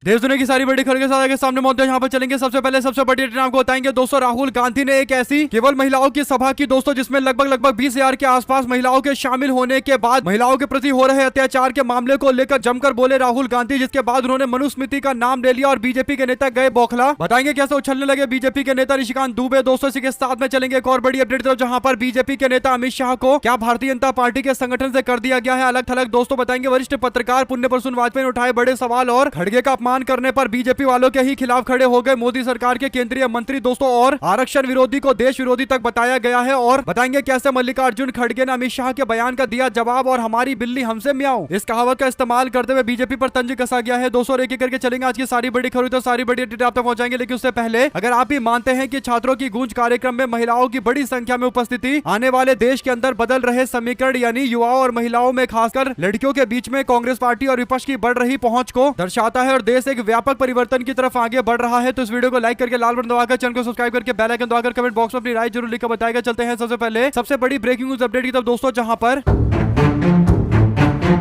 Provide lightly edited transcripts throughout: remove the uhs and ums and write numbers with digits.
देश दुनिया की सारी बड़ी खबर के साथ आगे सामने मौजूद यहाँ पर चलेंगे। सबसे पहले सबसे बड़ी अपडेट आपको बताएंगे दोस्तों, राहुल गांधी ने एक ऐसी केवल महिलाओं की सभा की दोस्तों, जिसमें लगभग 20,000 के आसपास महिलाओं के शामिल होने के बाद महिलाओं के प्रति हो रहे अत्याचार के मामले को लेकर जमकर बोले राहुल गांधी, जिसके बाद उन्होंने मनुस्मृति का नाम ले लिया और बीजेपी के नेता गए बौखला। बताएंगे कैसे उछलने लगे बीजेपी के नेता निशिकांत दुबे। दोस्तों इसी के साथ में चलेंगे एक और बड़ी अपडेट तरफ, जहां पर बीजेपी के नेता अमित शाह को क्या भारतीय जनता पार्टी के संगठन से कर दिया गया है अलग थलग। दोस्तों बताएंगे वरिष्ठ पत्रकार पुण्य प्रसून वाजपेयी ने उठाए बड़े सवाल और खड़गे का अपमान करने पर बीजेपी वालों के ही खिलाफ खड़े हो गए मोदी सरकार के केंद्रीय मंत्री दोस्तों, और आरक्षण विरोधी को देश विरोधी तक बताया गया है। और बताएंगे कैसे मल्लिकार्जुन खड़गे ने अमित शाह के बयान का दिया जवाब और हमारी बिल्ली हमसे म्याऊं, इस कहावत का इस्तेमाल करते हुए बीजेपी पर तंज कसा गया है दोस्तों। एक एक करके चलेंगे आज की सारी बड़ी खबरें, तो सारी बड़ी अपडेट आप तक पहुंचाएंगे। लेकिन उससे पहले अगर आप भी मानते हैं कि छात्रों की गूंज कार्यक्रम में महिलाओं की बड़ी संख्या में उपस्थिति आने वाले देश के अंदर बदल रहे समीकरण यानी युवाओं और महिलाओं में खासकर लड़कियों के बीच में कांग्रेस पार्टी और विपक्ष की बढ़ रही पहुंच को दर्शाता है और देश एक व्यापक परिवर्तन की तरफ आगे बढ़ रहा है, तो इस वीडियो को लाइक करके लाल बटन दबाकर चैनल को सब्सक्राइब करके बेल आइकन दबाकर कमेंट बॉक्स में अपनी राय जरूर लिखकर बताएगा। चलते हैं सबसे पहले सबसे बड़ी ब्रेकिंग न्यूज अपडेट की तरफ दोस्तों, जहां पर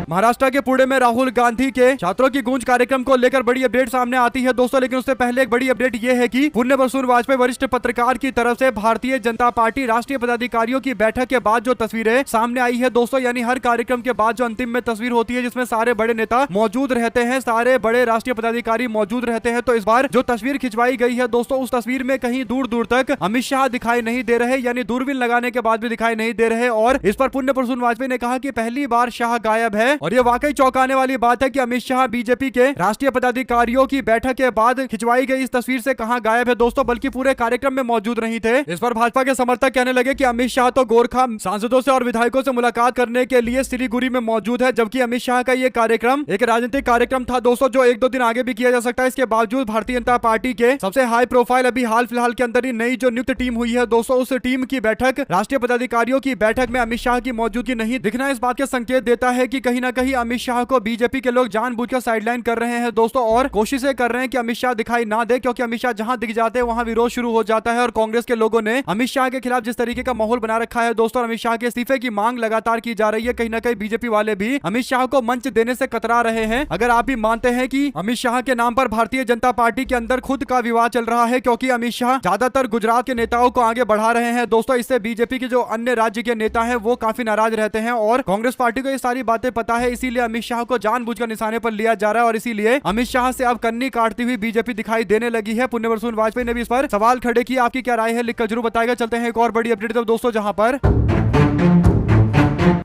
महाराष्ट्र के पुणे में राहुल गांधी के छात्रों की गूंज कार्यक्रम को लेकर बड़ी अपडेट सामने आती है दोस्तों। लेकिन उससे पहले एक बड़ी अपडेट यह है कि पुण्य प्रसून वाजपेयी वरिष्ठ पत्रकार की तरफ से भारतीय जनता पार्टी राष्ट्रीय पदाधिकारियों की बैठक के बाद जो तस्वीरें सामने आई है दोस्तों, यानी हर कार्यक्रम के बाद जो अंतिम में तस्वीर होती है जिसमें सारे बड़े नेता मौजूद रहते हैं, सारे बड़े राष्ट्रीय पदाधिकारी मौजूद रहते हैं, तो इस बार जो तस्वीर खिंचवाई गई है दोस्तों, उस तस्वीर में कहीं दूर दूर तक अमित शाह दिखाई नहीं दे रहे, यानी दूरबीन लगाने के बाद भी दिखाई नहीं दे रहे। और इस पर पुण्य प्रसून वाजपेयी ने कहा कि पहली बार शाह गायब है और ये वाकई चौंकाने वाली बात है कि अमित शाह बीजेपी के राष्ट्रीय पदाधिकारियों की बैठक के बाद खिंचवाई गई इस तस्वीर से कहां गायब है दोस्तों, बल्कि पूरे कार्यक्रम में मौजूद नहीं थे। इस पर भाजपा के समर्थक कहने लगे कि अमित शाह तो गोरखा सांसदों से और विधायकों से मुलाकात करने के लिए सिलीगुड़ी में मौजूद है, जबकि अमित शाह का ये कार्यक्रम एक राजनीतिक कार्यक्रम था दोस्तों, जो एक दो दिन आगे भी किया जा सकता है। इसके बावजूद भारतीय जनता पार्टी के सबसे हाई प्रोफाइल अभी हाल फिलहाल के अंदर ही नई जो नियुक्त टीम हुई है दोस्तों, उस टीम की बैठक राष्ट्रीय पदाधिकारियों की बैठक में अमित शाह की मौजूदगी नहीं दिखना इस बात के संकेत देता है कि कहीं ना कहीं अमित शाह को बीजेपी के लोग जानबूझकर साइडलाइन कर रहे हैं दोस्तों, और कोशिशें कर रहे हैं कि अमित शाह दिखाई ना दे, क्योंकि अमित शाह जहां दिख जाते हैं वहां विरोध शुरू हो जाता है। और कांग्रेस के लोगों ने अमित शाह के खिलाफ जिस तरीके का माहौल बना रखा है दोस्तों, अमित शाह के इस्तीफे की मांग लगातार की जा रही है, कहीं ना कहीं बीजेपी वाले भी अमित शाह को मंच देने से कतरा रहे हैं। अगर आप भी मानते हैं कि अमित शाह के नाम पर भारतीय जनता पार्टी के अंदर खुद का विवाद चल रहा है, क्योंकि अमित शाह ज्यादातर गुजरात के नेताओं को आगे बढ़ा रहे हैं दोस्तों, इससे बीजेपी के जो अन्य राज्य के नेता है वो काफी नाराज रहते हैं और कांग्रेस पार्टी को ये सारी बातें पता है, इसीलिए अमित शाह को जानबूझकर निशाने पर लिया जा रहा है और इसीलिए अमित शाह से अब कन्नी काटती हुई बीजेपी दिखाई देने लगी है। पुण्य प्रसून वाजपेयी ने भी इस पर सवाल खड़े किए, आपकी क्या राय है लिखकर जरूर बताएगा। चलते हैं एक और बड़ी अपडेट दोस्तों, जहां पर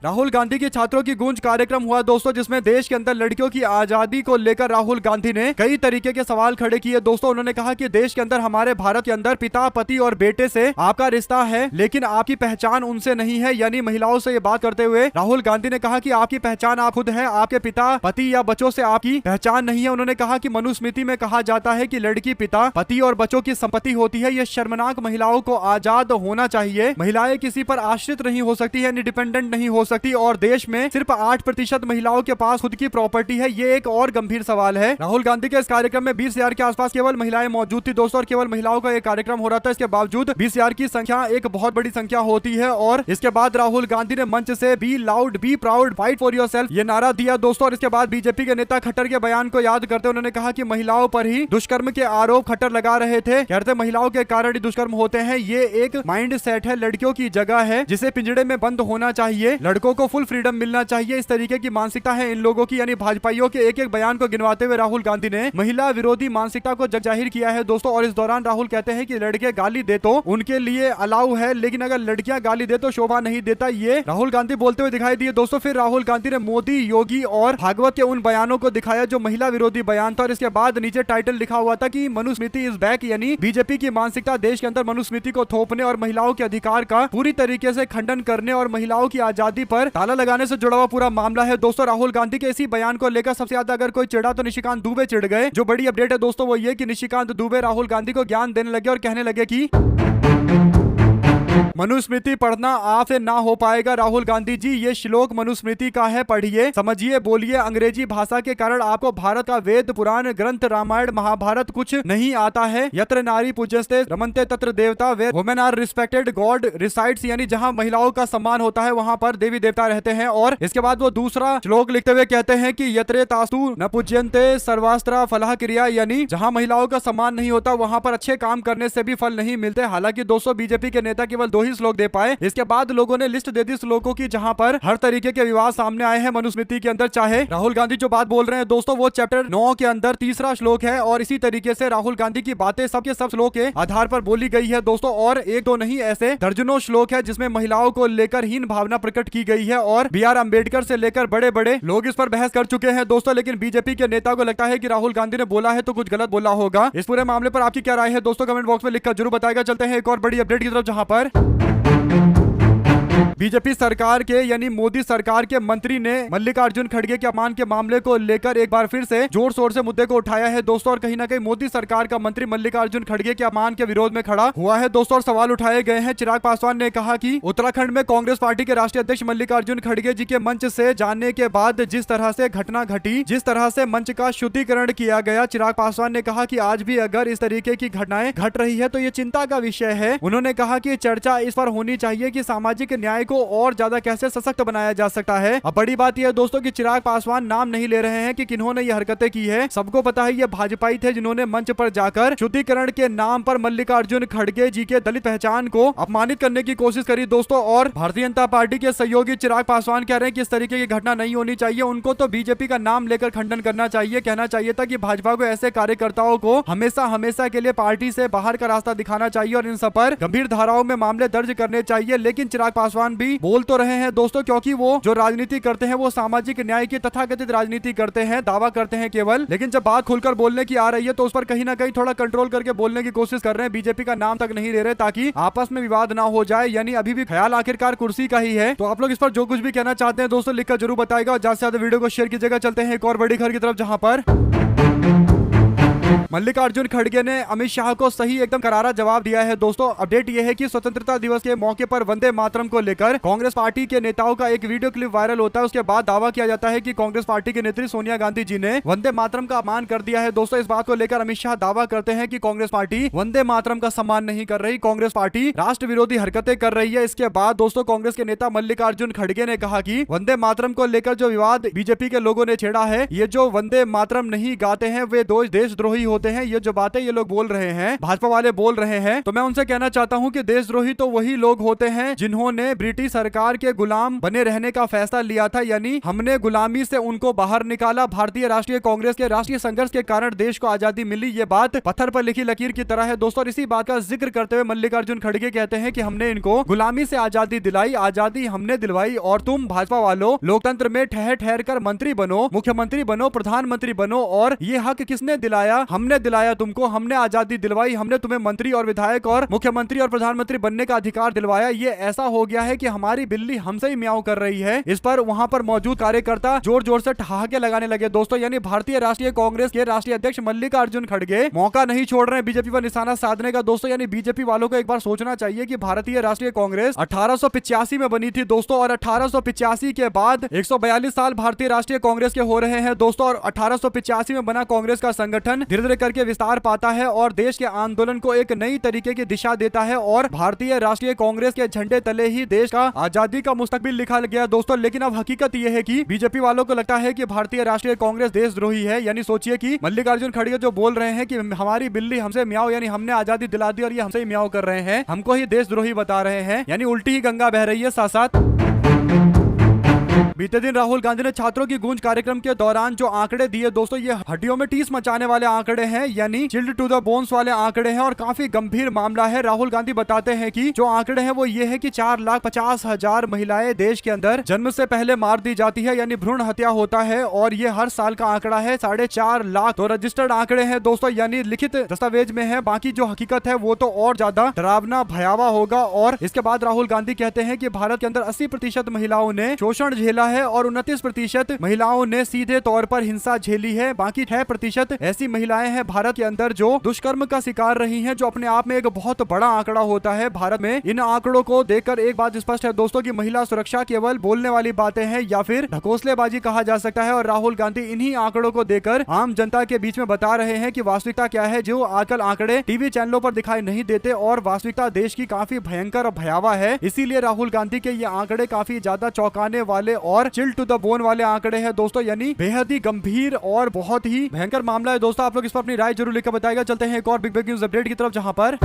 राहुल गांधी के छात्रों की गूंज कार्यक्रम हुआ दोस्तों, जिसमें देश के अंदर लड़कियों की आजादी को लेकर राहुल गांधी ने कई तरीके के सवाल खड़े किए दोस्तों। उन्होंने कहा कि देश के अंदर हमारे भारत के अंदर पिता पति और बेटे से आपका रिश्ता है, लेकिन आपकी पहचान उनसे नहीं है, यानी महिलाओं से ये बात करते हुए राहुल गांधी ने कहा कि आपकी पहचान आप खुद है, आपके पिता पति या बच्चों से आपकी पहचान नहीं है। उन्होंने कहा कि मनुस्मृति में कहा जाता है कि लड़की पिता पति और बच्चों की संपत्ति होती है, यह शर्मनाक, महिलाओं को आजाद होना चाहिए, महिलाएं किसी पर आश्रित नहीं हो सकती है, इंडिपेंडेंट नहीं हो सकती, और देश में सिर्फ 8% महिलाओं के पास खुद की प्रॉपर्टी है, ये एक और गंभीर सवाल है। राहुल गांधी के इस कार्यक्रम में 20,000 के आसपास केवल महिलाएं मौजूद थी दोस्तों, और केवल महिलाओं का एक कार्यक्रम हो रहा था। इसके बावजूद 20,000 की संख्या एक बहुत बड़ी संख्या होती है। और इसके बाद राहुल गांधी ने मंच से be loud, be proud, fight for yourself ये नारा दिया दोस्तों। और इसके बाद बीजेपी के नेता खट्टर के बयान को याद करते उन्होंने कहा कि महिलाओं पर ही दुष्कर्म के आरोप खट्टर लगा रहे थे, कहते महिलाओं के कारण ही दुष्कर्म होते हैं, ये एक माइंड सेट है, लड़कियों की जगह है जिसे पिंजड़े में बंद होना चाहिए, लड़कों को फुल फ्रीडम मिलना चाहिए, इस तरीके की मानसिकता है इन लोगों की, यानी भाजपाइयों के एक एक बयान को गिनवाते हुए राहुल गांधी ने महिला विरोधी मानसिकता को जाहिर किया है दोस्तों। और इस दौरान राहुल कहते हैं कि लड़के गाली दे तो उनके लिए अलाउ है, लेकिन अगर लड़कियां गाली दे तो शोभा नहीं देता, ये राहुल गांधी बोलते हुए दिखाई दिए दोस्तों। फिर राहुल गांधी ने मोदी, योगी और भागवत के उन बयानों को दिखाया जो महिला विरोधी बयान था, और इसके बाद नीचे टाइटल लिखा हुआ था कि मनुस्मृति इज बैक, यानी बीजेपी की मानसिकता देश के अंदर मनुस्मृति को थोपने और महिलाओं के अधिकार का पूरी तरीके से खंडन करने और महिलाओं की आजादी पर ताला लगाने से जुड़ा हुआ पूरा मामला है दोस्तों। राहुल गांधी के इसी बयान को लेकर सबसे ज्यादा अगर कोई चिढ़ा तो निशिकांत दुबे चिढ़ गए। जो बड़ी अपडेट है दोस्तों वो ये कि निशिकांत दुबे राहुल गांधी को ज्ञान देने लगे और कहने लगे कि मनुस्मृति पढ़ना आपसे ना हो पाएगा राहुल गांधी जी। ये श्लोक मनुस्मृति का है, पढ़िए, समझिए, बोलिए। अंग्रेजी भाषा के कारण आपको भारत का वेद पुराण ग्रंथ रामायण महाभारत कुछ नहीं आता है। यत्र नारी पूज्यस्ते रमन्ते तत्र देवता, where women are respected god resides, यानी जहाँ महिलाओं का सम्मान होता है वहाँ पर देवी देवता रहते हैं। और इसके बाद वो दूसरा श्लोक लिखते हुए कहते हैं कि यत्रे तास्तु न पूज्यन्ते सर्वास्त्रा फलः क्रिया, यानी जहाँ महिलाओं का सम्मान नहीं होता वहाँ पर अच्छे काम करने से भी फल नहीं मिलते। हालांकि दोस्तों बीजेपी के नेता केवल 2 ही श्लोक दे पाए। इसके बाद लोगों ने लिस्ट दे दी श्लोकों की जहां पर हर तरीके के विवाद सामने आए हैं मनुस्मृति के अंदर। चाहे राहुल गांधी जो बात बोल रहे हैं दोस्तों वो चैप्टर 9 के अंदर तीसरा श्लोक है और इसी तरीके से राहुल गांधी की बातें सबके सब श्लोक के आधार पर बोली गई है दोस्तों। और एक दो नहीं, ऐसे दर्जनों श्लोक है जिसमें महिलाओं को लेकर हीन भावना प्रकट की गई है और BR अम्बेडकर से लेकर बड़े बड़े लोग इस पर बहस कर चुके हैं दोस्तों। लेकिन बीजेपी के नेता को लगता है कि राहुल गांधी ने बोला है तो कुछ गलत बोला होगा। इस पूरे मामले पर आपकी क्या राय है दोस्तों, कमेंट बॉक्स में लिखकर जरूर बताएगा। चलते हैं एक और बड़ी अपडेट की तरफ, जहां पर बीजेपी सरकार के यानी मोदी सरकार के मंत्री ने मल्लिकार्जुन खड़गे के अपमान के मामले को लेकर एक बार फिर से जोर शोर से मुद्दे को उठाया है दोस्तों। और कहीं ना कहीं मोदी सरकार का मंत्री मल्लिकार्जुन खड़गे के अपमान के विरोध में खड़ा हुआ है दोस्तों। और सवाल उठाए गए हैं। चिराग पासवान ने कहा कि उत्तराखंड में कांग्रेस पार्टी के राष्ट्रीय अध्यक्ष मल्लिकार्जुन खड़गे जी के मंच से जाने के बाद जिस तरह से घटना घटी, जिस तरह से मंच का शुद्धिकरण किया गया, चिराग पासवान ने कहा कि आज भी अगर इस तरीके की घटनाएं घट रही है तो ये चिंता का विषय है। उन्होंने कहा कि चर्चा इस पर होनी चाहिए कि सामाजिक न्याय को और ज्यादा कैसे सशक्त बनाया जा सकता है। अब बड़ी बात यह है दोस्तों कि चिराग पासवान नाम नहीं ले रहे हैं कि किन्होंने ये हरकतें की है। सबको पता है ये भाजपाई थे जिन्होंने मंच पर जाकर शुद्धिकरण के नाम पर मल्लिकार्जुन खड़गे जी के दलित पहचान को अपमानित करने की कोशिश करी दोस्तों। और भारतीय जनता पार्टी के सहयोगी चिराग पासवान कह रहे हैं कि इस तरीके की घटना नहीं होनी चाहिए। उनको तो बीजेपी का नाम लेकर खंडन करना चाहिए। कहना चाहिए था कि भाजपा को ऐसे कार्यकर्ताओं को हमेशा हमेशा के लिए पार्टी से बाहर का रास्ता दिखाना चाहिए और इन सब पर गंभीर धाराओं में मामले दर्ज करने चाहिए। लेकिन चिराग पासवान भी बोल तो रहे हैं दोस्तों, क्योंकि वो जो राजनीति करते हैं वो सामाजिक न्याय की तथाकथित राजनीति करते हैं, दावा करते हैं केवल। लेकिन जब बात खुलकर बोलने की आ रही है तो उस पर कहीं ना कहीं थोड़ा कंट्रोल करके बोलने की कोशिश कर रहे हैं। बीजेपी का नाम तक नहीं ले रहे ताकि आपस में विवाद ना हो जाए। यानी अभी भी ख्याल आखिरकार कुर्सी का ही है। तो आप लोग इस पर जो कुछ भी कहना चाहते हैं दोस्तों लिखकर जरूर बताएगा और ज्यादा से ज्यादा वीडियो को शेयर कीजिएगा। चलते हैं एक और बड़ी खबर की तरफ, जहां पर मल्लिकार्जुन खड़गे ने अमित शाह को सही एकदम करारा जवाब दिया है दोस्तों। अपडेट यह है कि स्वतंत्रता दिवस के मौके पर वंदे मातरम को लेकर कांग्रेस पार्टी के नेताओं का एक वीडियो क्लिप वायरल होता है। उसके बाद दावा किया जाता है कि कांग्रेस पार्टी के नेत्री सोनिया गांधी जी ने वंदे मातरम का अपमान कर दिया है दोस्तों। इस बात को लेकर अमित शाह दावा करते हैं कि कांग्रेस पार्टी वंदे मातरम का सम्मान नहीं कर रही, कांग्रेस पार्टी राष्ट्र विरोधी हरकतें कर रही है। इसके बाद दोस्तों कांग्रेस के नेता मल्लिकार्जुन खड़गे ने कहा कि वंदे मातरम को लेकर जो विवाद बीजेपी के लोगों ने छेड़ा है, ये जो वंदे मातरम नहीं गाते हैं वे देशद्रोही होते हैं। ये जो बातें ये लोग बोल रहे हैं, भाजपा वाले बोल रहे हैं, तो मैं उनसे कहना चाहता हूं कि देशद्रोही तो वही लोग होते हैं जिन्होंने ब्रिटिश सरकार के गुलाम बने रहने का फैसला लिया था। यानी हमने गुलामी से उनको बाहर निकाला। भारतीय राष्ट्रीय कांग्रेस के राष्ट्रीय संघर्ष के कारण देश को आजादी मिली। ये बात पत्थर पर लिखी लकीर की तरह है दोस्तों। और इसी बात का जिक्र करते हुए मल्लिकार्जुन खड़गे कहते हैं कि हमने इनको गुलामी से आजादी दिलाई, आजादी हमने दिलवाई और तुम भाजपा वालों लोकतंत्र में ठहर ठहर कर मंत्री बनो, मुख्यमंत्री बनो, प्रधानमंत्री बनो। और ये हक किसने दिलाया? हमने दिलाया तुमको। हमने आजादी दिलवाई, हमने तुम्हें मंत्री और विधायक और मुख्यमंत्री और प्रधानमंत्री बनने का अधिकार दिलवाया। ये ऐसा हो गया है कि हमारी बिल्ली हमसे ही म्याऊं कर रही है। इस पर वहां पर मौजूद कार्यकर्ता जोर जोर से ठहाके लगाने लगे दोस्तों। यानी भारतीय राष्ट्रीय कांग्रेस के राष्ट्रीय अध्यक्ष मल्लिकार्जुन खड़गे मौका नहीं छोड़ रहे हैं बीजेपी पर निशाना साधने का दोस्तों। यानी बीजेपी वालों को एक बार सोचना चाहिए कि भारतीय राष्ट्रीय कांग्रेस 1885 में बनी थी दोस्तों और 1885 के बाद 142 साल भारतीय राष्ट्रीय कांग्रेस के हो रहे हैं दोस्तों। और 1885 में बना कांग्रेस का संगठन धीरे धीरे करके विस्तार पाता है और देश के आंदोलन को एक नई तरीके की दिशा देता है। और भारतीय राष्ट्रीय कांग्रेस के झंडे तले ही देश का आजादी का मुस्तकबिल लिखा गया दोस्तों। लेकिन अब हकीकत यह है कि बीजेपी वालों को लगता है कि भारतीय राष्ट्रीय कांग्रेस देशद्रोही है। यानी सोचिए कि मल्लिकार्जुन खड़गे जो बोल रहे हैं कि हमारी बिल्ली हमसे म्याऊं, यानी हमने आजादी दिला दी और ये हमसे ही म्याऊं कर रहे हैं, हमको ही देशद्रोही बता रहे हैं। यानी उल्टी ही गंगा बह रही है साथ साथ। बीते दिन राहुल गांधी ने छात्रों की गूंज कार्यक्रम के दौरान जो आंकड़े दिए दोस्तों, ये हड्डियों में टीस मचाने वाले आंकड़े हैं। यानी चिल्ड टू द बोन्स वाले आंकड़े हैं और काफी गंभीर मामला है। राहुल गांधी बताते हैं कि जो आंकड़े हैं वो ये है कि 4,50,000 महिलाएं देश के अंदर जन्म से पहले मार दी जाती है, यानी भ्रूण हत्या होता है। और ये हर साल का आंकड़ा है 4.5 लाख। तो रजिस्टर्ड आंकड़े हैं दोस्तों, यानी लिखित दस्तावेज में है। बाकी जो हकीकत है वो तो और ज्यादा डरावना भयावह होगा। और इसके बाद राहुल गांधी कहते हैं कि भारत के अंदर 80% महिलाओं ने शोषण झेला है और 29% महिलाओं ने सीधे तौर पर हिंसा झेली है। बाकी 6% ऐसी महिलाएं हैं भारत के अंदर जो दुष्कर्म का शिकार रही हैं, जो अपने आप में एक बहुत बड़ा आंकड़ा होता है भारत में। इन आंकड़ों को देखकर एक बात स्पष्ट है दोस्तों कि महिला सुरक्षा केवल बोलने वाली बातें हैं या फिर ढकोसलेबाजी कहा जा सकता है। और राहुल गांधी इन्हीं आंकड़ों को देकर आम जनता के बीच में बता रहे हैं कि वास्तविकता क्या है, जो आजकल आंकड़े टीवी चैनलों पर दिखाई नहीं देते और वास्तविकता देश की काफी भयंकर और भयावह है। इसीलिए राहुल गांधी के ये आंकड़े काफी ज्यादा चौंकाने वाले और चिल टू द बोन वाले आंकड़े हैं दोस्तों, यानी बेहद ही गंभीर और बहुत ही भयंकर मामला है दोस्तों। आप लोग इस पर अपनी राय जरूर लिखकर बताएगा। चलते हैं एक और बिग न्यूज अपडेट की तरफ, जहां पर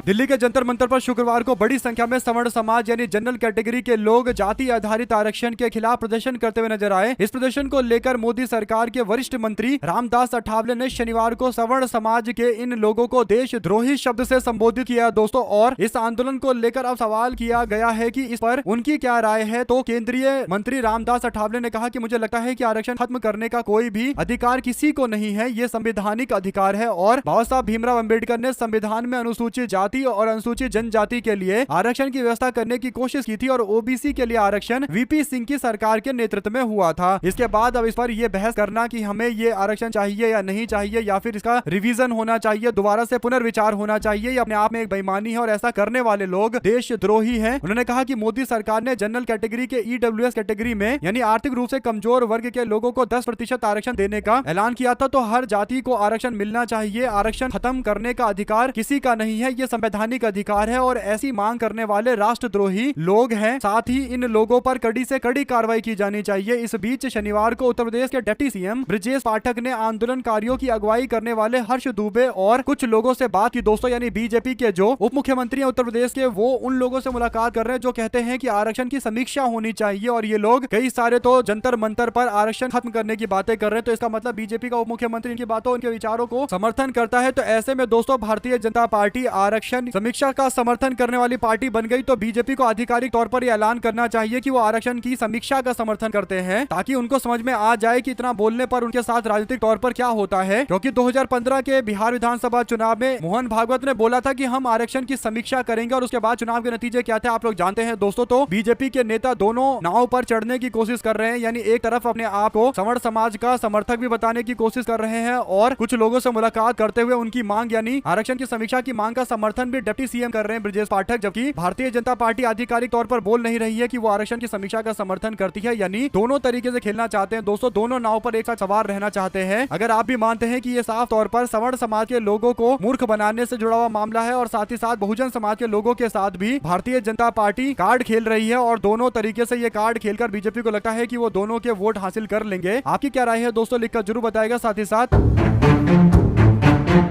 दिल्ली के जंतर मंतर पर शुक्रवार को बड़ी संख्या में सवर्ण समाज यानी जनरल कैटेगरी के लोग जाति आधारित आरक्षण के खिलाफ प्रदर्शन करते हुए नजर आए। इस प्रदर्शन को लेकर मोदी सरकार के वरिष्ठ मंत्री रामदास अठावले ने शनिवार को सवर्ण समाज के इन लोगों को देशद्रोही शब्द से संबोधित किया दोस्तों। और इस आंदोलन को लेकर अब सवाल किया गया है कि इस पर उनकी क्या राय है। तो केंद्रीय मंत्री रामदास अठावले ने कहा कि मुझे लगता है कि आरक्षण खत्म करने का कोई भी अधिकार किसी को नहीं है, ये संवैधानिक अधिकार है। और बाबा साहब भीमराव अम्बेडकर ने संविधान में अनुसूचित जाति और अनुसूचित जनजाति के लिए आरक्षण की व्यवस्था करने की कोशिश की थी और ओबीसी के लिए आरक्षण वीपी सिंह की सरकार के नेतृत्व में हुआ था। इसके बाद अब इस पर यह बहस करना कि हमें ये आरक्षण चाहिए या नहीं चाहिए, या फिर इसका रिवीजन होना चाहिए, दोबारा से पुनर्विचार होना चाहिए, ये अपने आप में एक बेईमानी है और ऐसा करने वाले लोग देशद्रोही हैं। उन्होंने कहा कि मोदी सरकार ने जनरल कैटेगरी के ईडब्ल्यूएस कैटेगरी में यानी आर्थिक रूप से कमजोर वर्ग के लोगों को 10% आरक्षण देने का ऐलान किया था। तो हर जाति को आरक्षण मिलना चाहिए, आरक्षण खत्म करने का अधिकार किसी का नहीं है, ये संवैधानिक अधिकार है और ऐसी मांग करने वाले राष्ट्रद्रोही लोग हैं। साथ ही इन लोगों पर कड़ी से कड़ी कार्रवाई की जानी चाहिए। इस बीच शनिवार को उत्तर प्रदेश के डिप्टी सीएम ब्रजेश पाठक ने आंदोलनकारियों की अगुवाई करने वाले हर्ष दुबे और कुछ लोगों से बात की दोस्तों, यानी बीजेपी के जो उप मुख्यमंत्री हैं उत्तर प्रदेश के, वो उन लोगों से मुलाकात कर रहे हैं जो कहते हैं कि आरक्षण की समीक्षा होनी चाहिए। और ये लोग कई सारे तो जंतर मंतर पर आरक्षण खत्म करने की बातें कर रहे हैं। तो इसका मतलब बीजेपी का उप मुख्यमंत्री इनकी बातों, उनके विचारों को समर्थन करता है। तो ऐसे में दोस्तों भारतीय जनता पार्टी आरक्षण समीक्षा का समर्थन करने वाली पार्टी बन गई। तो बीजेपी को आधिकारिक तौर पर यह ऐलान करना चाहिए कि वो आरक्षण की समीक्षा का समर्थन करते हैं, ताकि उनको समझ में आ जाए कि इतना बोलने पर उनके साथ राजनीतिक तौर पर क्या होता है। क्योंकि 2015 के बिहार विधानसभा चुनाव में मोहन भागवत ने बोला था कि हम आरक्षण की समीक्षा करेंगे और उसके बाद चुनाव के नतीजे क्या थे आप लोग जानते हैं दोस्तों। तो बीजेपी के नेता दोनों नाव पर चढ़ने की कोशिश कर रहे हैं, यानी एक तरफ अपने आप को सवर्ण समाज का समर्थक भी बताने की कोशिश कर रहे हैं और कुछ लोगों से मुलाकात करते हुए उनकी मांग यानी आरक्षण की समीक्षा की मांग का समर्थन भी डिप्टी सीएम कर रहे हैं ब्रजेश पाठक। जबकि भारतीय जनता पार्टी आधिकारिक तौर पर बोल नहीं रही है कि वो आरक्षण की समीक्षा का समर्थन करती है, यानी दोनों तरीके से खेलना चाहते हैं दोस्तों, दोनों नाव पर एक साथ सवार रहना चाहते हैं। अगर आप भी मानते हैं कि ये साफ तौर पर सवर्ण समाज के लोगों को मूर्ख बनाने से जुड़ा हुआ मामला है और साथ ही साथ बहुजन समाज के लोगों के साथ भी भारतीय जनता पार्टी कार्ड खेल रही है और दोनों तरीके से ये कार्ड खेलकर बीजेपी को लगता है कि वो दोनों के वोट हासिल कर लेंगे। आपकी क्या राय है दोस्तों, लिखकर जरूर बताएगा। साथ ही साथ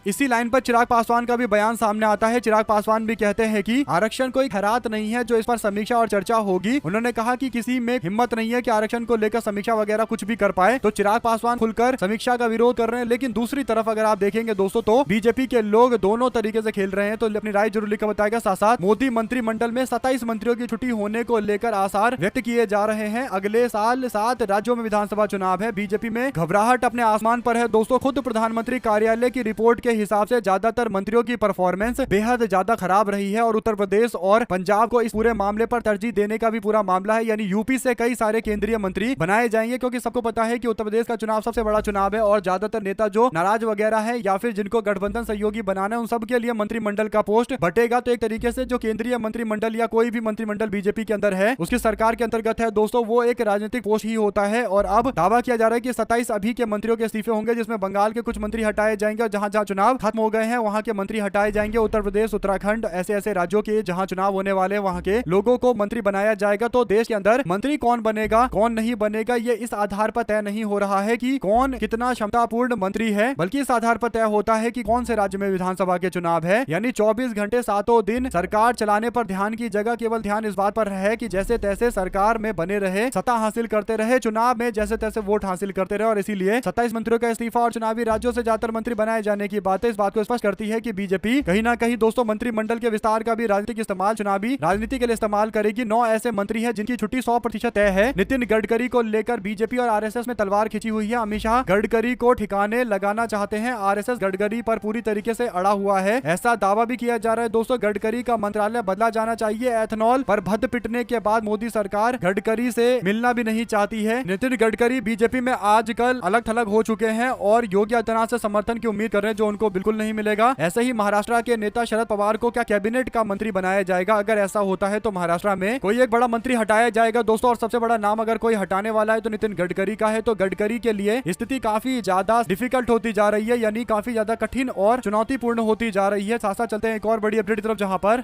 इसी लाइन पर चिराग पासवान का भी बयान सामने आता है। चिराग पासवान भी कहते हैं कि आरक्षण कोई खैरात नहीं है जो इस पर समीक्षा और चर्चा होगी। उन्होंने कहा कि किसी में हिम्मत नहीं है कि आरक्षण को लेकर समीक्षा वगैरह कुछ भी कर पाए। तो चिराग पासवान खुलकर समीक्षा का विरोध कर रहे हैं। लेकिन दूसरी तरफ अगर आप देखेंगे दोस्तों, तो बीजेपी के लोग दोनों तरीके से खेल रहे हैं। तो अपनी राय जरूर लिखकर बताएगा। साथ साथ मोदी मंत्रिमंडल में 27 मंत्रियों की छुट्टी होने को लेकर आसार व्यक्त किए जा रहे हैं। अगले साल 7 राज्यों में विधानसभा चुनाव है। बीजेपी में घबराहट अपने आसमान पर है दोस्तों। खुद प्रधानमंत्री कार्यालय की रिपोर्ट के हिसाब से ज्यादातर मंत्रियों की परफॉर्मेंस बेहद ज्यादा खराब रही है और उत्तर प्रदेश और पंजाब को इस पूरे मामले पर तरजीह देने का भी पूरा मामला है। यानी यूपी से कई सारे केंद्रीय मंत्री बनाए जाएंगे, क्योंकि सबको पता है कि उत्तर प्रदेश का चुनाव सबसे बड़ा चुनाव है और ज्यादातर नेता जो नाराज वगैरह है या फिर जिनको गठबंधन सहयोगी बनाना है, उन सब के लिए मंत्रिमंडल का पोस्ट बटेगा। तो एक तरीके से जो केंद्रीय मंत्रिमंडल या कोई भी मंत्रिमंडल बीजेपी के अंदर है, उसकी सरकार के अंतर्गत है दोस्तों, वो एक राजनीतिक पोस्ट ही होता है। और अब दावा किया जा रहा है कि 27 अभी के मंत्रियों के इस्तीफे होंगे, जिसमें बंगाल के कुछ मंत्री हटाए जाएंगे और जहां जहां चुनाव खत्म हो गए हैं वहां के मंत्री हटाए जाएंगे। उत्तर प्रदेश, उत्तराखंड, ऐसे ऐसे राज्यों के जहां चुनाव होने वाले वहां के लोगों को मंत्री बनाया जाएगा। तो देश के अंदर मंत्री कौन बनेगा कौन नहीं बनेगा, ये इस आधार पर तय नहीं हो रहा है कि कौन कितना क्षमतापूर्ण मंत्री है, बल्कि इस आधार पर तय होता है कि कौन से राज्य में विधानसभा के चुनाव है। यानी 24 घंटे 7 दिन सरकार चलाने पर ध्यान की जगह केवल ध्यान इस बात पर है कि जैसे तैसे सरकार में बने रहे, सत्ता हासिल करते रहे, चुनाव में जैसे तैसे वोट हासिल करते रहे। और इसीलिए 27 मंत्रियों का इस्तीफा और चुनावी राज्यों से ज्यादातर मंत्री बनाए जाने की बात है इस बात को स्पष्ट करती है कि बीजेपी कहीं ना कहीं दोस्तों मंत्रिमंडल के विस्तार का भी राजनीतिक इस्तेमाल चुनावी राजनीति के लिए इस्तेमाल करेगी। 9 ऐसे मंत्री हैं जिनकी छुट्टी 100% तय है। नितिन गडकरी को लेकर बीजेपी और आरएसएस में तलवार खिंची हुई है। अमित शाह गडकरी को ठिकाने लगाना चाहते हैं। आरएसएस गडकरी पर पूरी तरीके से अड़ा हुआ है, ऐसा दावा भी किया जा रहा है। दोस्तों गडकरी का मंत्रालय बदला जाना चाहिए। एथेनॉल पर भद्द पिटने के बाद मोदी सरकार गडकरी से मिलना भी नहीं चाहती है। नितिन गडकरी बीजेपी में आजकल अलग थलग हो चुके हैं और योगी आदित्यनाथ से समर्थन की उम्मीद कर रहे हैं जो उनको बिल्कुल नहीं मिलेगा। ऐसे ही महाराष्ट्र के नेता शरद पवार को क्या कैबिनेट का मंत्री बनाया जाएगा? अगर ऐसा होता है तो महाराष्ट्र में कोई एक बड़ा मंत्री हटाया जाएगा दोस्तों, और सबसे बड़ा नाम अगर कोई हटाने वाला है तो नितिन गडकरी का है। तो गडकरी के लिए स्थिति काफी ज्यादा डिफिकल्ट होती जा रही है, यानी काफी ज्यादा कठिन और चुनौतीपूर्ण होती जा रही है। साथ साथ चलते हैं एक और बड़ी अपडेट की तरफ, जहां पर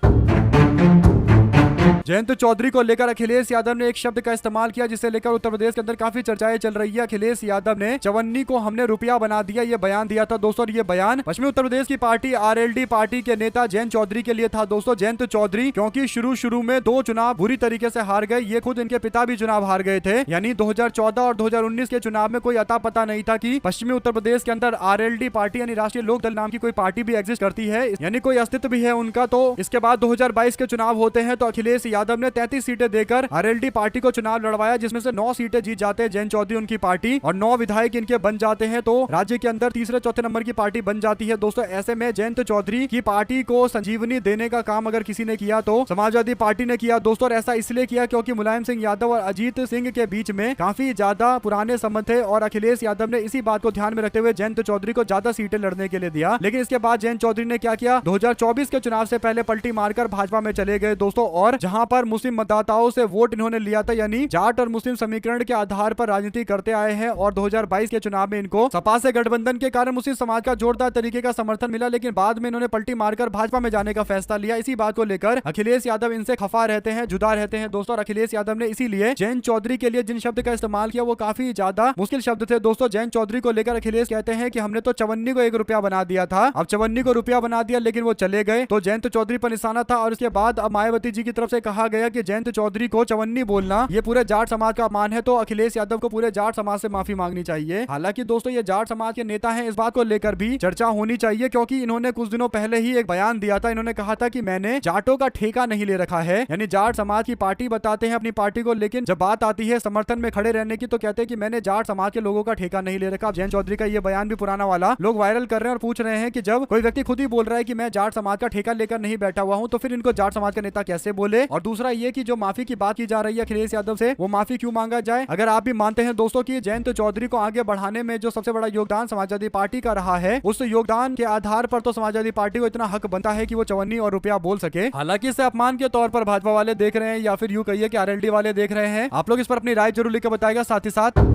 जयंत चौधरी को लेकर अखिलेश यादव ने एक शब्द का इस्तेमाल किया जिसे लेकर उत्तर प्रदेश के अंदर काफी चर्चाएं चल रही है। अखिलेश यादव ने चवन्नी को हमने रुपया बना दिया, ये बयान दिया था दोस्तों। ये बयान पश्चिमी उत्तर प्रदेश की पार्टी आरएलडी पार्टी के नेता जयंत चौधरी के लिए था दोस्तों। जयंत चौधरी क्योंकि शुरू में 2 चुनाव बुरी तरीके से हार गए, ये खुद इनके पिता भी चुनाव हार गए थे, यानी 2014 और 2019 के चुनाव में कोई अता पता नहीं था कि पश्चिमी उत्तर प्रदेश के अंदर आरएलडी पार्टी यानी राष्ट्रीय लोक दल नाम की कोई पार्टी भी एग्जिस्ट करती है, यानी कोई अस्तित्व भी है उनका। तो इसके बाद 2022 के चुनाव होते हैं तो अखिलेश यादव ने 33 सीटें देकर आरएलडी पार्टी को चुनाव लड़वाया, जिसमें से 9 सीटें जीत जाते हैं जयंत चौधरी उनकी पार्टी और 9 विधायक इनके बन जाते हैं। तो राज्य के अंदर तीसरे चौथे नंबर की पार्टी बन जाती है दोस्तों। ऐसे में जयंत चौधरी की पार्टी को संजीवनी देने का काम अगर किसी ने किया तो समाजवादी पार्टी ने किया दोस्तों। और ऐसा इसलिए किया क्योंकि मुलायम सिंह यादव और अजीत सिंह के बीच में काफी ज्यादा पुराने संबंध थे और अखिलेश यादव ने इसी बात को ध्यान में रखते हुए जयंत चौधरी को ज्यादा सीटें लड़ने के लिए दिया। लेकिन इसके बाद जयंत चौधरी ने क्या किया, 2024 के चुनाव से पहले पलटी मारकर भाजपा में चले गए दोस्तों। और जहां पर मुस्लिम मतदाताओं से वोट इन्होंने लिया था, यानी जाट और मुस्लिम समीकरण के आधार पर राजनीति करते आए हैं, और 2022 के चुनाव में इनको सपा से गठबंधन के कारण मुस्लिम समाज का जोरदार तरीके का समर्थन मिला, लेकिन बाद में इन्होंने पलटी मारकर भाजपा में जाने का फैसला लिया। इसी बात को लेकर अखिलेश यादव इनसे खफा रहते हैं, जुदा रहते हैं दोस्तों। और अखिलेश यादव ने इसीलिए जयंत चौधरी के लिए जिन शब्द का इस्तेमाल किया वो काफी ज्यादा मुश्किल शब्द थे दोस्तों। जयंत चौधरी को लेकर अखिलेश कहते हैं कि हमने तो चवन्नी को 1 रुपया बना दिया था, अब चवन्नी को रुपया बना दिया लेकिन वो चले गए, तो जयंत चौधरी पर निशाना था। और इसके बाद अब मायावती जी की तरफ से कहा गया कि जयंत चौधरी को चवन्नी बोलना ये पूरे जाट समाज का अपमान है, तो अखिलेश यादव को पूरे जाट समाज से माफी मांगनी चाहिए। हालांकि दोस्तों ये जाट समाज के नेता हैं, इस बात को लेकर भी चर्चा होनी चाहिए क्योंकि इन्होंने कुछ दिनों पहले ही एक बयान दिया था। इन्होंने कहा था कि मैंने जाटों का ठेका नहीं ले रखा है, यानी जाट समाज की पार्टी बताते हैं अपनी पार्टी को, लेकिन जब बात आती है समर्थन में खड़े रहने की तो कहते हैं कि मैंने जाट समाज के लोगों का ठेका नहीं ले रखा। जयंत चौधरी का ये बयान भी पुराना वाला लोग वायरल कर रहे हैं और पूछ रहे हैं कि जब कोई व्यक्ति खुद ही बोल रहा है कि मैं जाट समाज का ठेका लेकर नहीं बैठा हुआ हूं तो फिर इनको जाट समाज का नेता कैसे बोले। और दूसरा ये कि जो माफी की बात की जा रही है अखिलेश यादव से, वो माफी क्यों मांगा जाए? अगर आप भी मानते हैं दोस्तों कि जयंत चौधरी को आगे बढ़ाने में जो सबसे बड़ा योगदान समाजवादी पार्टी का रहा है, उस योगदान के आधार पर तो समाजवादी पार्टी को इतना हक बनता है कि वो चवन्नी और रुपया बोल सके। हालांकि इसे अपमान के तौर पर भाजपा वाले देख रहे हैं या फिर यूं कहिए कि आरएलडी वाले देख रहे हैं। आप लोग इस पर अपनी राय जरूर लिखकर बताएगा। साथ ही साथ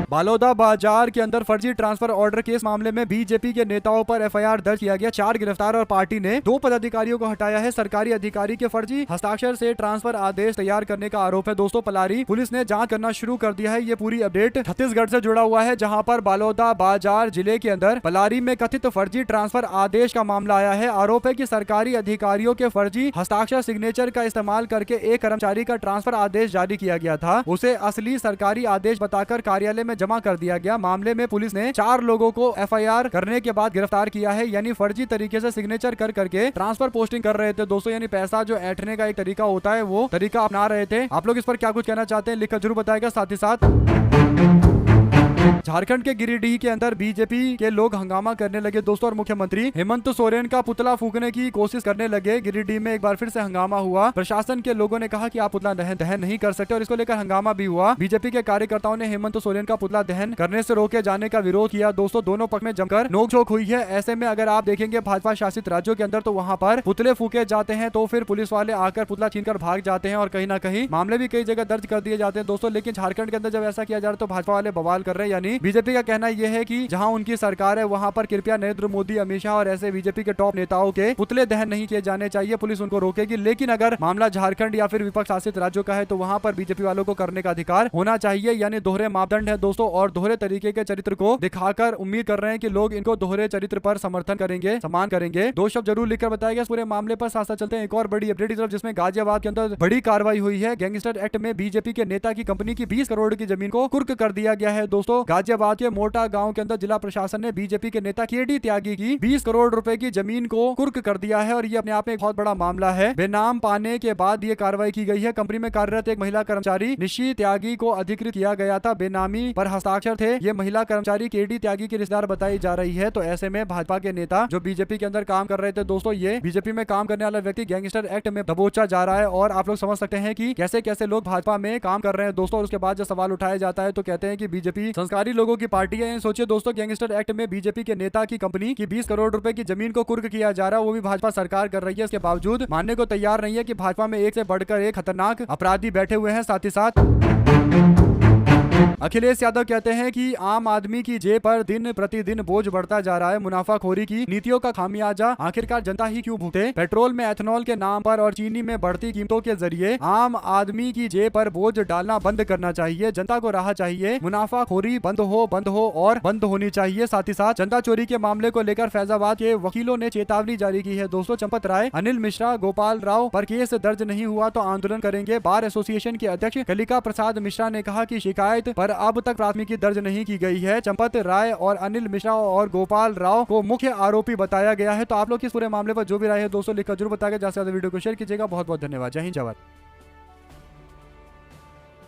बालोदा बाजार के अंदर फर्जी ट्रांसफर ऑर्डर केस मामले में बीजेपी के नेताओं पर एफआईआर दर्ज किया गया। 4 गिरफ्तार और पार्टी ने 2 पदाधिकारियों को हटाया है। सरकारी अधिकारी के फर्जी हस्ताक्षर से ट्रांसफर आदेश तैयार करने का आरोप है दोस्तों। पलारी पुलिस ने जांच करना शुरू कर दिया है। ये पूरी अपडेट छत्तीसगढ़ से जुड़ा हुआ है, जहां पर बालोदा बाजार जिले के अंदर पलारी में कथित फर्जी ट्रांसफर आदेश का मामला आया है। आरोप है कि सरकारी अधिकारियों के फर्जी हस्ताक्षर सिग्नेचर का इस्तेमाल करके एक कर्मचारी का ट्रांसफर आदेश जारी किया गया था, उसे असली सरकारी आदेश बताकर कार्यालय में जमा कर दिया गया। मामले में पुलिस ने 4 लोगों को एफआईआर करने के बाद गिरफ्तार किया है, यानी फर्जी तरीके से सिग्नेचर कर करके ट्रांसफर पोस्टिंग कर रहे थे दोस्तों, यानी पैसा जो ऐंठने का एक तरीका होता है वो तरीका अपना रहे थे। आप लोग इस पर क्या कुछ कहना चाहते हैं लिखकर जरूर बताएगा। साथ ही साथ झारखंड के गिरिडीह के अंदर बीजेपी के लोग हंगामा करने लगे दोस्तों और मुख्यमंत्री हेमंत सोरेन का पुतला फूकने की कोशिश करने लगे। गिरिडीह में एक बार फिर से हंगामा हुआ। प्रशासन के लोगों ने कहा कि आप पुतला दहन नहीं कर सकते और इसको लेकर हंगामा भी हुआ। बीजेपी के कार्यकर्ताओं ने हेमंत सोरेन का पुतला दहन करने से रोके जाने का विरोध किया दोस्तों। दोनों पक्ष में जमकर नोकझोंक हुई है। ऐसे में अगर आप देखेंगे भाजपा शासित राज्यों के अंदर तो वहां पर पुतले फूके जाते हैं तो फिर पुलिस वाले आकर पुतला छीनकर भाग जाते हैं और कहीं ना कहीं मामले भी कई जगह दर्ज कर दिए जाते हैं दोस्तों। लेकिन झारखंड के अंदर जब ऐसा किया जा रहा है तो भाजपा वाले बवाल कर रहे हैं, यानी बीजेपी का कहना यह है कि जहां उनकी सरकार है वहां पर कृपया नरेंद्र मोदी, अमित शाह और ऐसे बीजेपी के टॉप नेताओं के पुतले दहन नहीं किए जाने चाहिए, पुलिस उनको रोकेगी। लेकिन अगर मामला झारखंड या फिर विपक्ष शासित राज्यों का है तो वहां पर बीजेपी वालों को करने का अधिकार होना चाहिए, यानी दोहरे मापदंड है दोस्तों और दोहरे तरीके के चरित्र को दिखाकर उम्मीद कर रहे हैं कि लोग इनको दोहरे चरित्र पर समर्थन करेंगे, सम्मान करेंगे। 2 शब्द जरूर लिखकर बताएगा इस पूरे मामले पर। साथ साथ चलते हैं एक और बड़ी अपडेट की तरफ, जिसमें गाजियाबाद के अंदर बड़ी कार्रवाई हुई है। गैंगस्टर एक्ट में बीजेपी के नेता की कंपनी की 20 करोड़ की जमीन को कुर्क कर दिया गया है दोस्तों। गाजियाबाद के मोटा गांव के अंदर जिला प्रशासन ने बीजेपी के नेता केडी त्यागी की 20 करोड़ रुपए की जमीन को कुर्क कर दिया है और ये अपने आप में एक बहुत बड़ा मामला है। बेनाम पाने के बाद ये कार्रवाई की गई है। कंपनी में कार्यरत एक महिला कर्मचारी निशी त्यागी को अधिकृत किया गया था। बेनामी पर हस्ताक्षर थे। ये महिला कर्मचारी केडी त्यागी की रिश्तेदार बताई जा रही है। तो ऐसे में भाजपा के नेता जो बीजेपी के अंदर काम कर रहे थे दोस्तों, ये बीजेपी में काम करने वाला व्यक्ति गैंगस्टर एक्ट में दबोचा जा रहा है। और आप लोग समझ सकते हैं कि कैसे कैसे लोग भाजपा में काम कर रहे हैं दोस्तों। और उसके बाद जब सवाल उठाया जाता है तो कहते हैं कि बीजेपी संस्कारी लोगों की पार्टी है। सोचिए दोस्तों, गैंगस्टर एक्ट में बीजेपी के नेता की कंपनी की 20 करोड़ रुपए की जमीन को कुर्क किया जा रहा है, वो भी भाजपा सरकार कर रही है। इसके बावजूद मानने को तैयार नहीं है कि भाजपा में एक से बढ़कर एक खतरनाक अपराधी बैठे हुए हैं। साथ ही साथ अखिलेश यादव कहते हैं कि आम आदमी की जेब पर दिन प्रतिदिन बोझ बढ़ता जा रहा है। मुनाफाखोरी की नीतियों का खामियाजा आखिरकार जनता ही क्यों भुगते? पेट्रोल में एथेनॉल के नाम पर और चीनी में बढ़ती कीमतों के जरिए आम आदमी की जेब पर बोझ डालना बंद करना चाहिए। जनता को राह चाहिए। मुनाफाखोरी बंद हो और बंद होनी चाहिए। साथ ही साथ जनता चोरी के मामले को लेकर फैजाबाद के वकीलों ने चेतावनी जारी की है दोस्तों। चंपत राय, अनिल मिश्रा, गोपाल राव पर केस दर्ज नहीं हुआ तो आंदोलन करेंगे। बार एसोसिएशन के अध्यक्ष कलिका प्रसाद मिश्रा ने कहा कि शिकायत पर अब तक प्राथमिकी दर्ज नहीं की गई है। चंपत राय और अनिल मिश्रा और गोपाल राव को मुख्य आरोपी बताया गया है। तो आप लोग इस पूरे मामले पर जो भी राय है दोस्तों लिखकर जरूर बताएगा। ज्यादा से ज्यादा वीडियो को शेयर कीजिएगा। बहुत बहुत धन्यवाद। जय हिंद, जय भारत।